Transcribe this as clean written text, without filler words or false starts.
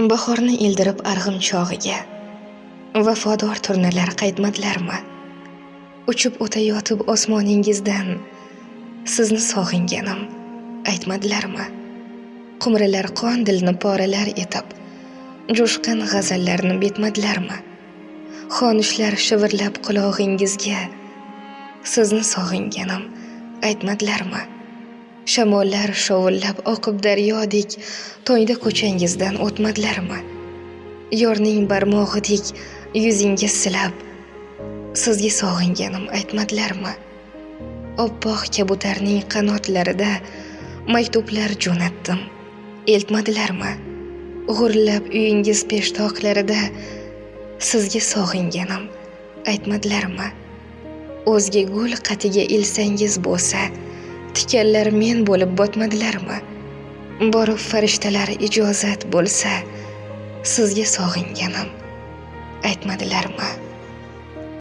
Bahorni ildirib arg'im chog'iga vafodor turnalar qaytmadilarmi? Uchib o'tayotib osmoningizdan sizni sog'inganim aytmadilarmi? Qumrilar qon dilni poralar etib jo'shqin g'azallarni bitmadilarmi? Xonishlar shivirlab qulog'ingizga sizni sog'inganim aytmadilarmi? Shamollar shovullab oqib daryodek to'yda ko'changizdan o'tmadilarmi? Yorning barmog'idek yuzinga silab sizga sog'inganim aytmadilarmi? Oppoq kabutarning qanotlarida maktublar jo'natdim, eltmadilarmi? G'urlab uyingiz peshtoqlarida sizga sog'inganim aytmadilarmi? O'zga gul qatiga ilsangiz bo'lsa, tikanlar men bo'lib botmadilarmi? Borib farishtalar ijozat bo'lsa, sizga sog'inganim aytmadilarmi?